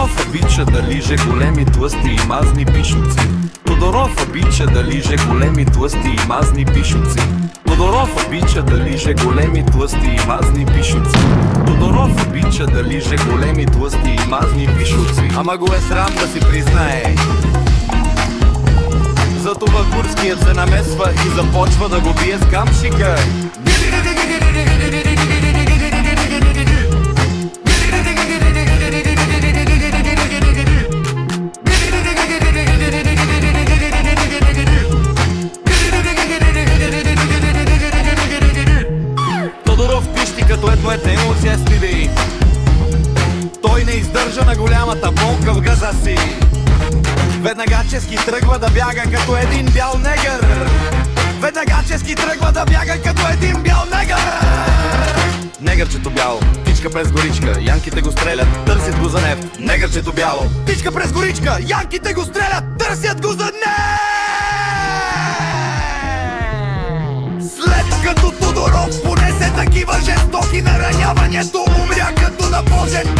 Тодоров обича да лиже големи тлъсти и мазни пишуци. Тодоров обича да лиже големи тлъсти и мазни пишуци. Тодоров обича да лиже големи тлъсти и мазни пишуци. Тодоров обича да лиже големи тлъсти и мазни пишуци. Ама го е срам да си признае. Затова Курският се намесва и започва да го бие с камшика. Тодоров пищи като едноетна емоция стили. Той не издържа на голямата болка в газа си. Веднага чески тръгва да бяга като един бял негър. Веднага чески тръгва да бяга като един бял негър. Негърчето бяло, тичка през горичка, янките го стрелят, търсят го за нефт. Негърчето бяло, тичка през горичка, янките го стрелят, търсят го за нефт. След като Тодоров понесе такива жестоки наранявания, умря като на Божен